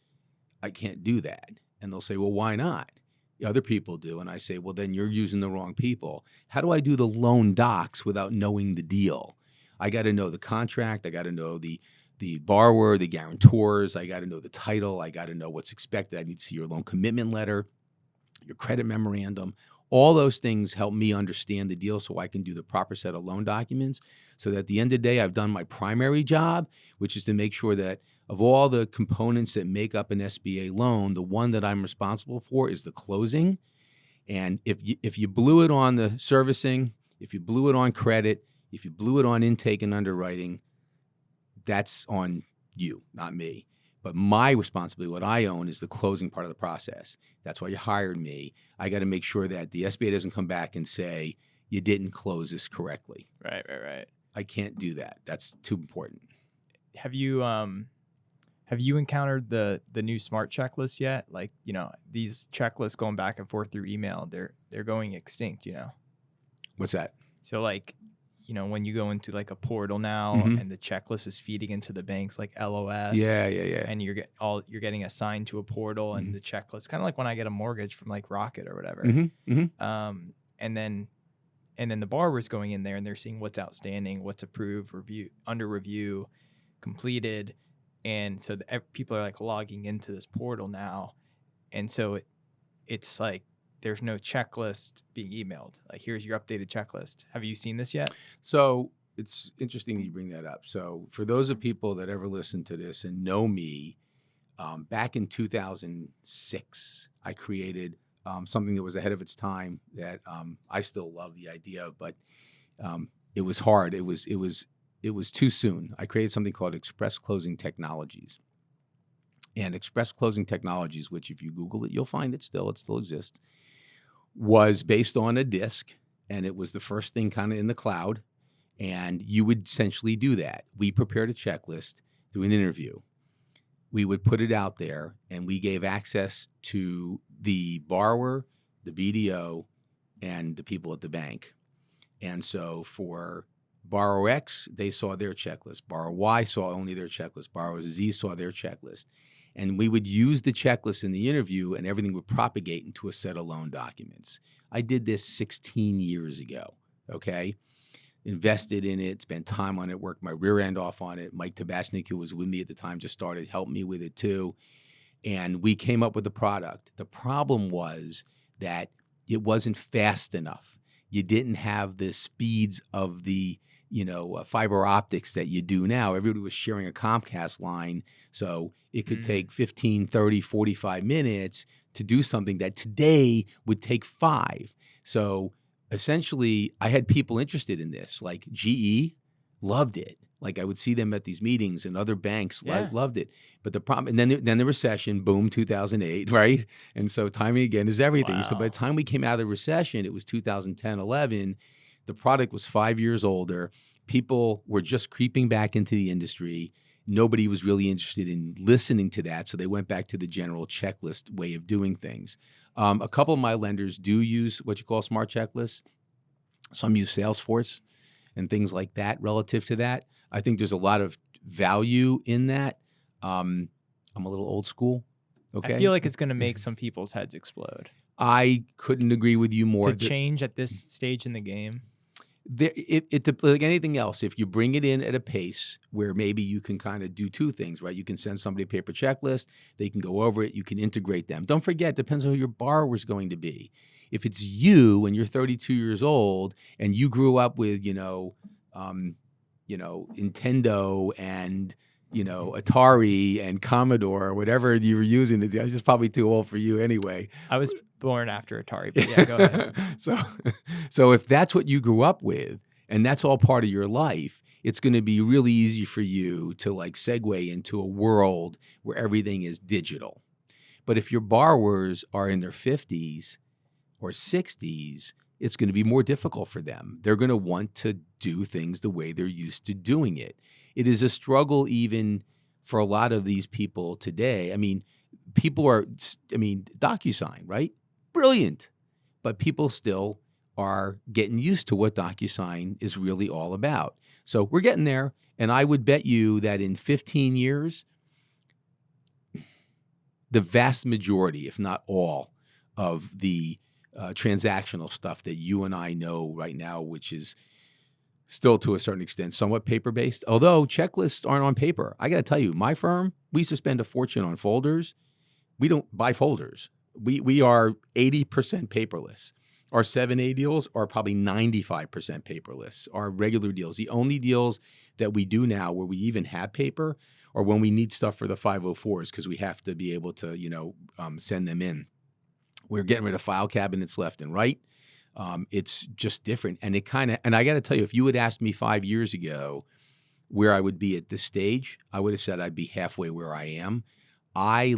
I can't do that. And they'll say, well, why not? Other people do. And I say, well, then you're using the wrong people. How do I do the loan docs without knowing the deal? I got to know the contract. I got to know the borrower, the guarantors. I got to know the title. I got to know what's expected. I need to see your loan commitment letter, your credit memorandum. All those things help me understand the deal so I can do the proper set of loan documents so that at the end of the day, I've done my primary job, which is to make sure that of all the components that make up an SBA loan, the one that I'm responsible for is the closing. And if you blew it on the servicing, if you blew it on credit, if you blew it on intake and underwriting, that's on you, not me. But my responsibility, what I own, is the closing part of the process. That's why you hired me. I got to make sure that the SBA doesn't come back and say, you didn't close this correctly. Right. I can't do that. That's too important. Have you encountered the new SMART checklist yet? Like, these checklists going back and forth through email, they're going extinct, What's that? So like, when you go into like a portal now and the checklist is feeding into the banks like LOS. Yeah. And you're getting assigned to a portal and the checklist, kind of like when I get a mortgage from like Rocket or whatever. And then the borrower's going in there and they're seeing what's outstanding, what's approved, under review, completed. And so people are like logging into this portal now. And so it's like there's no checklist being emailed. Like, here's your updated checklist. Have you seen this yet? So it's interesting you bring that up. So for those of people that ever listen to this and know me, back in 2006, I created something that was ahead of its time that I still love the idea of, but it was hard. It was too soon. I created something called Express Closing Technologies. And Express Closing Technologies, which if you Google it, you'll find it still exists, was based on a disk, and it was the first thing kind of in the cloud. And you would essentially do that. We prepared a checklist through an interview. We would put it out there, and we gave access to the borrower, the BDO, and the people at the bank. And so for borrower X, they saw their checklist. Borrower Y saw only their checklist. Borrower Z saw their checklist. And we would use the checklist in the interview, and everything would propagate into a set of loan documents. I did this 16 years ago, okay? Invested in it, spent time on it, worked my rear end off on it. Mike Tabachnik, who was with me at the time, just started, helped me with it too. And we came up with a product. The problem was that it wasn't fast enough. You didn't have the speeds of the fiber optics that you do now. Everybody was sharing a Comcast line, so it could take 15, 30, 45 minutes to do something that today would take 5. So essentially, I had people interested in this, like GE loved it. Like I would see them at these meetings, and other banks loved it. But the problem, and then the recession, boom, 2008, right? And so timing again is everything. Wow. So by the time we came out of the recession, it was 2010, 11. The product was 5 years older. People were just creeping back into the industry. Nobody was really interested in listening to that, so they went back to the general checklist way of doing things. A couple of my lenders do use what you call smart checklists. Some use Salesforce and things like that relative to that. I think there's a lot of value in that. I'm a little old school. Okay. I feel like it's going to make some people's heads explode. I couldn't agree with you more. To change at this stage in the game. It like anything else, if you bring it in at a pace where maybe you can kind of do two things, right? You can send somebody a paper checklist, they can go over it, you can integrate them. Don't forget, it depends on who your borrower is going to be. If it's you and you're 32 years old and you grew up with, Nintendo and Atari and Commodore or whatever you were using, I was just probably too old for you anyway. I was born after Atari, but yeah, go ahead. So if that's what you grew up with and that's all part of your life, it's going to be really easy for you to like segue into a world where everything is digital. But if your borrowers are in their 50s or 60s, it's going to be more difficult for them. They're going to want to do things the way they're used to doing it. It is a struggle even for a lot of these people today. DocuSign, right? Brilliant. But people still are getting used to what DocuSign is really all about. So we're getting there. And I would bet you that in 15 years, the vast majority, if not all, of the transactional stuff that you and I know right now, which is still to a certain extent somewhat paper-based, although checklists aren't on paper. I got to tell you, my firm, we used to spend a fortune on folders. We don't buy folders. We are 80% paperless. Our 7A deals are probably 95% paperless. Our regular deals, the only deals that we do now where we even have paper are when we need stuff for the 504s because we have to be able to, send them in. We're getting rid of file cabinets left and right. It's just different. And and I got to tell you, if you had asked me 5 years ago where I would be at this stage, I would have said I'd be halfway where I am. I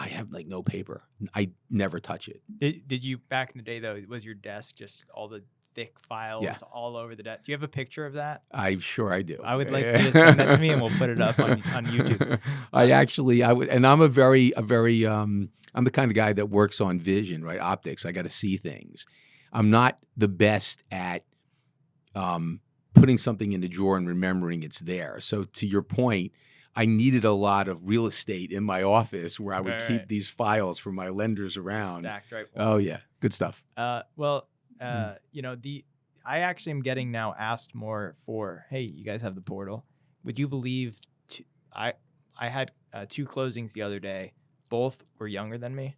have like no paper. I never touch it. Did you back in the day though? Was your desk just all the thick files all over the desk? Do you have a picture of that? I'm sure I do. I would like you to send that to me, and we'll put it up on YouTube. I'm the kind of guy that works on vision, right? Optics. I got to see things. I'm not the best at putting something in a drawer and remembering it's there. So to your point, I needed a lot of real estate in my office where I would keep these files for my lenders around. Stacked, right? Oh yeah, good stuff. I actually am getting now asked more for, hey, you guys have the portal. Would you believe I had 2 closings the other day. Both were younger than me.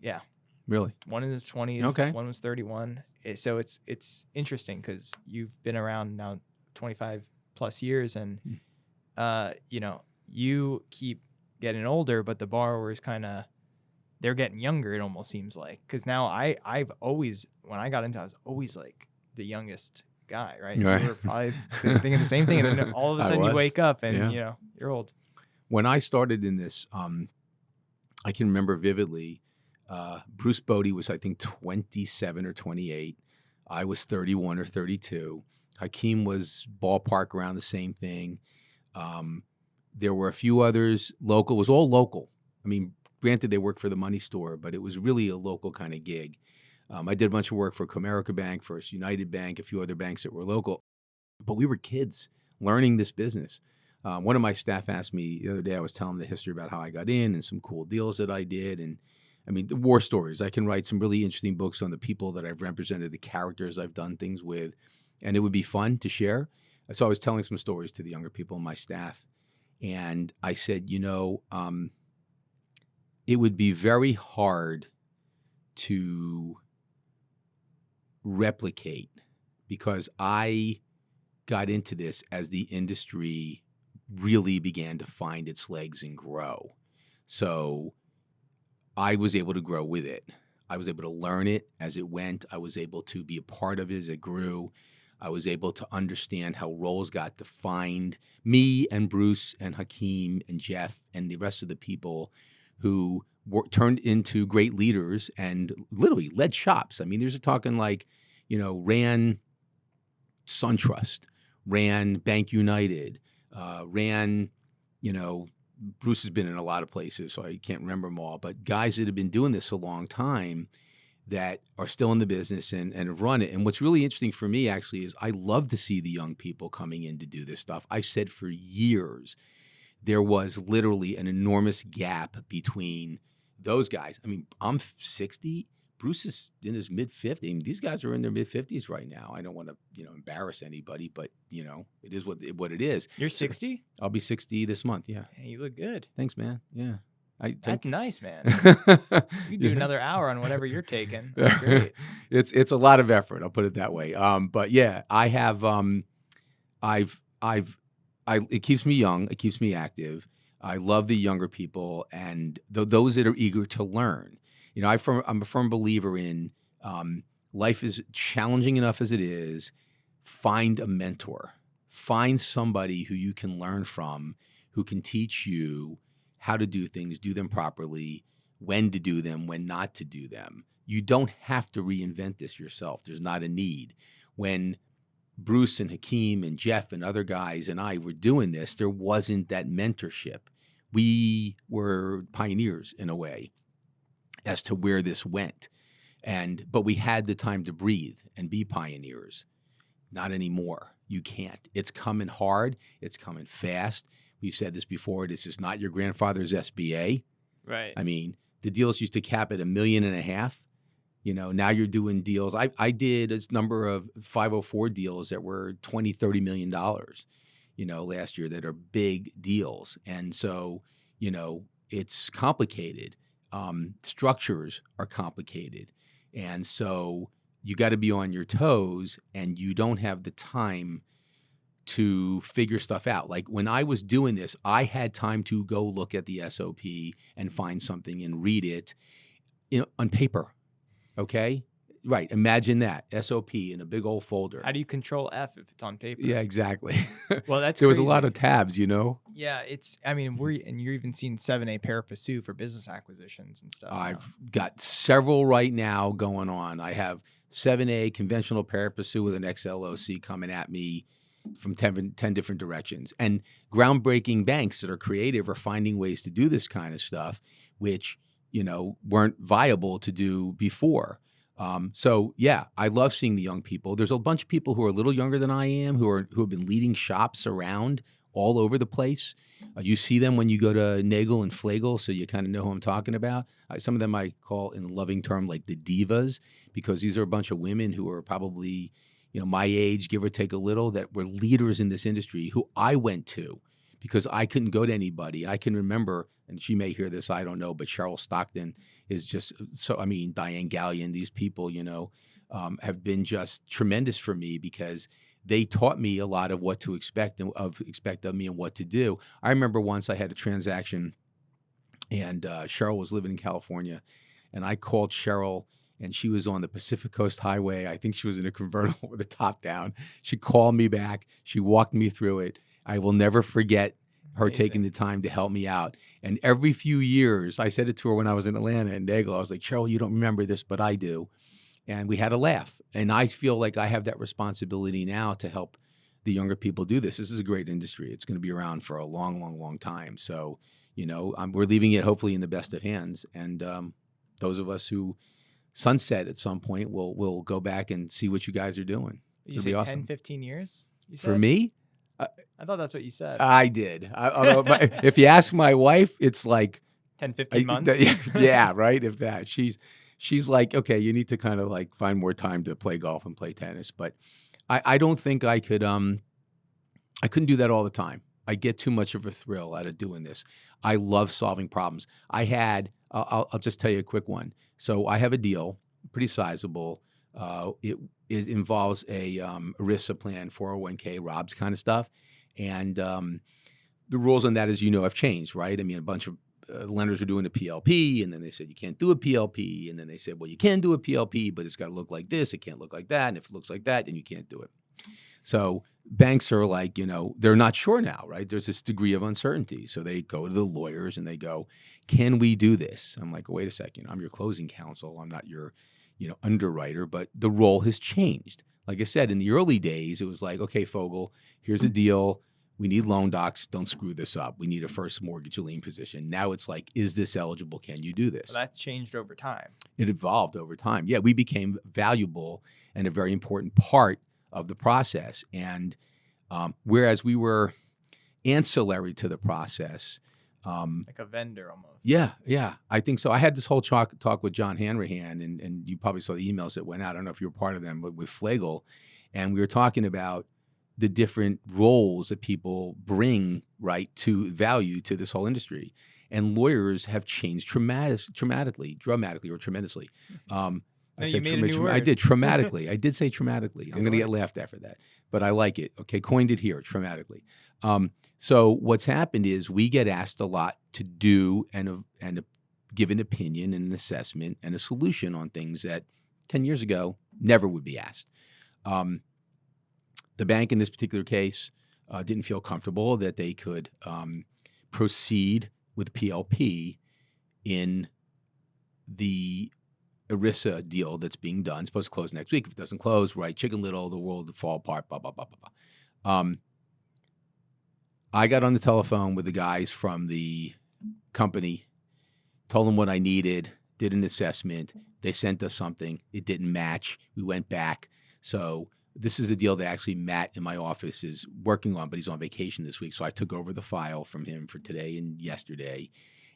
Yeah. Really? One in his 20s. Okay. One was 31. So it's interesting because you've been around now 25 plus years, and you keep getting older, but the borrowers they're getting younger. It almost seems like, because now I've always, when I got into, I was always like the youngest guy, right? Right. You were probably thinking the same thing, and then all of a sudden you wake up and you're old. When I started in this, I can remember vividly. Bruce Bodie was, I think, 27 or 28. I was 31 or 32. Hakeem was ballpark around the same thing. There were a few others. Local, was all local. I mean, granted, they worked for the money store, but it was really a local kind of gig. I did a bunch of work for Comerica Bank, First United Bank, a few other banks that were local. But we were kids learning this business. One of my staff asked me the other day, I was telling them the history about how I got in and some cool deals that I did. And I mean, the war stories. I can write some really interesting books on the people that I've represented, the characters I've done things with, and it would be fun to share. So I was telling some stories to the younger people on my staff. And I said, it would be very hard to replicate, because I got into this as the industry really began to find its legs and grow. So I was able to grow with it. I was able to learn it as it went. I was able to be a part of it as it grew. I was able to understand how roles got defined. Me and Bruce and Hakeem and Jeff and the rest of the people who turned into great leaders and literally led shops. I mean, there's a talking like, ran SunTrust, ran Bank United, ran, Bruce has been in a lot of places, so I can't remember them all, but guys that have been doing this a long time that are still in the business and have run it. And what's really interesting for me actually is I love to see the young people coming in to do this stuff. I've said for years, there was literally an enormous gap between those guys. I mean, I'm 60. Bruce is in his mid-50s. I mean, these guys are in their mid-50s right now. I don't want to, embarrass anybody, but, it is what it is. You're 60? I'll be 60 this month, yeah. Hey, you look good. Thanks, man. Yeah. That's nice, man. You do another hour on whatever you're taking. That's great. It's a lot of effort. I'll put it that way. But yeah, I have. It keeps me young. It keeps me active. I love the younger people and those that are eager to learn. I'm a firm believer in life is challenging enough as it is. Find a mentor. Find somebody who you can learn from, who can teach you how to do things, do them properly, when to do them, when not to do them. You don't have to reinvent this yourself. There's not a need. When Bruce and Hakeem and Jeff and other guys and I were doing this, there wasn't that mentorship. We were pioneers in a way as to where this went. But we had the time to breathe and be pioneers. Not anymore. You can't. It's coming hard. It's coming fast. We've said this before. This is not your grandfather's SBA. Right. I mean, the deals used to cap at $1.5 million. Now you're doing deals. I did a number of 504 deals that were $20, $30 million, last year, that are big deals. And so, it's complicated. Structures are complicated. And so you got to be on your toes, and you don't have the time to figure stuff out. Like when I was doing this, I had time to go look at the SOP and find something and read it on paper. Okay? Right. Imagine that. SOP in a big old folder. How do you control F if it's on paper? Yeah, exactly. Well, that's there was crazy. a lot of tabs, Yeah, you're even seeing 7A pari passu for business acquisitions and stuff. I've got several right now going on. I have 7A conventional pari passu with an XLOC coming at me from 10 different directions. And groundbreaking banks that are creative are finding ways to do this kind of stuff, which, weren't viable to do before. So yeah, I love seeing the young people. There's a bunch of people who are a little younger than I am who have been leading shops around all over the place. You see them when you go to Nagel and Flagel, so you kind of know who I'm talking about. Some of them I call, in a loving term, like the divas, because these are a bunch of women who are probably, my age, give or take a little, that were leaders in this industry, who I went to because I couldn't go to anybody. I can remember, and she may hear this, I don't know, but Cheryl Stockton is just so, I mean, Diane Gallion, these people, have been just tremendous for me because they taught me a lot of what to expect of me and what to do. I remember once I had a transaction and Cheryl was living in California, and I called Cheryl, and she was on the Pacific Coast Highway. I think she was in a convertible with the top down. She called me back. She walked me through it. I will never forget her taking the time to help me out. And every few years, I said it to her when I was in Atlanta and Nagel, I was like, Cheryl, you don't remember this, but I do. And we had a laugh. And I feel like I have that responsibility now to help the younger people do this. This is a great industry. It's going to be around for a long, long, long time. So, we're leaving it hopefully in the best of hands. And those of us who sunset at some point will go back and see what you guys are doing. You said awesome. 10, 15 years? You said? For me? I thought that's what you said. I did. If you ask my wife, it's like 10, 15 months? Yeah, right? If that. She's like, okay, you need to kind of like find more time to play golf and play tennis. But I don't think I couldn't do that all the time. I get too much of a thrill out of doing this. I love solving problems. I'll just tell you a quick one. So I have a deal, pretty sizable. It involves a ERISA plan, 401k, Rob's kind of stuff. And the rules on that, as you know, have changed, right? I mean, a bunch of lenders are doing a PLP, and then they said you can't do a PLP. And then they said, well, you can do a PLP, but it's got to look like this. It can't look like that. And if it looks like that, then you can't do it. So banks are like, they're not sure now, right? There's this degree of uncertainty. So they go to the lawyers and they go, can we do this? I'm like, wait a second. I'm your closing counsel. I'm not your, underwriter, but the role has changed. Like I said, in the early days, it was like, okay, Fogel, here's a deal. We need loan docs. Don't screw this up. We need a first mortgage lien position. Now it's like, is this eligible? Can you do this? Well, that's changed over time. It evolved over time. Yeah, we became valuable and a very important part of the process. And whereas we were ancillary to the process. Like a vendor almost. Yeah. I think so. I had this whole talk with John Hanrahan, and you probably saw the emails that went out. I don't know if you were part of them, but with Fogel. And we were talking about the different roles that people bring, right, to value to this whole industry. And lawyers have changed dramatically or tremendously. No, you made a new word. I did, traumatically. I did say traumatically. I'm going to get laughed at for that, but I like it. Okay, coined it here, traumatically. So what's happened is we get asked a lot to do and give an opinion and an assessment and a solution on things that 10 years ago never would be asked. The bank in this particular case didn't feel comfortable that they could proceed with PLP in the ERISA deal that's being done. It's supposed to close next week. If it doesn't close, right, Chicken Little, the world will fall apart, blah, blah, blah, blah, blah. I got on the telephone with the guys from the company, told them what I needed, did an assessment. They sent us something. It didn't match. We went back. So this is a deal that actually Matt in my office is working on, but he's on vacation this week. So I took over the file from him for today and yesterday,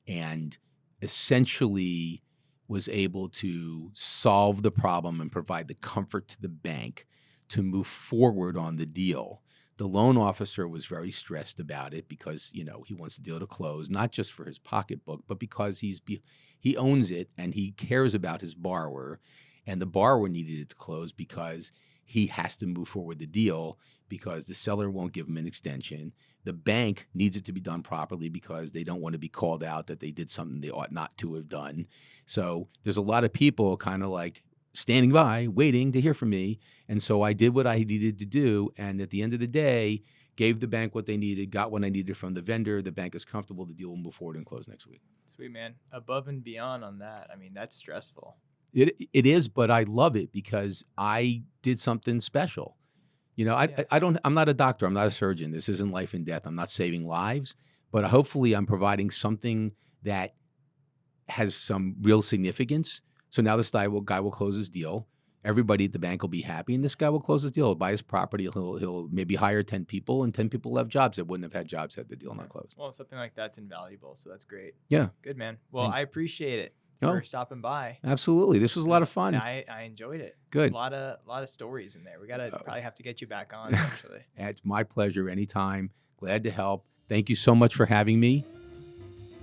and essentially was able to solve the problem and provide the comfort to the bank to move forward on the deal. The loan officer was very stressed about it because, he wants the deal to close, not just for his pocketbook, but because he owns it and he cares about his borrower. And the borrower needed it to close because he has to move forward the deal because the seller won't give him an extension. The bank needs it to be done properly because they don't want to be called out that they did something they ought not to have done. So there's a lot of people kind of like standing by, waiting to hear from me. And so I did what I needed to do. And at the end of the day, gave the bank what they needed, got what I needed from the vendor. The bank is comfortable. The deal will move forward and close next week. Sweet, man. Above and beyond on that. I mean, that's stressful. It is, but I love it because I did something special. I'm not a doctor. I'm not a surgeon. This isn't life and death. I'm not saving lives, but hopefully I'm providing something that has some real significance. So now this guy will close his deal. Everybody at the bank will be happy, and this guy will close his deal. He'll buy his property. He'll maybe hire 10 people, and 10 people will have jobs that wouldn't have had jobs had the deal not closed. Well, something like that's invaluable, so that's great. Yeah. Good, man. Well, Thanks. I appreciate it for stopping by. Absolutely. This was a lot of fun. I enjoyed it. Good. A lot of stories in there. We probably have to get you back on eventually. It's my pleasure anytime. Glad to help. Thank you so much for having me.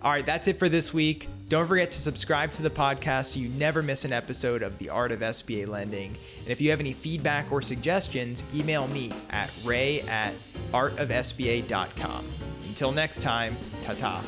All right, that's it for this week. Don't forget to subscribe to the podcast so you never miss an episode of The Art of SBA Lending. And if you have any feedback or suggestions, email me at ray@artofsba.com. Until next time, ta-ta.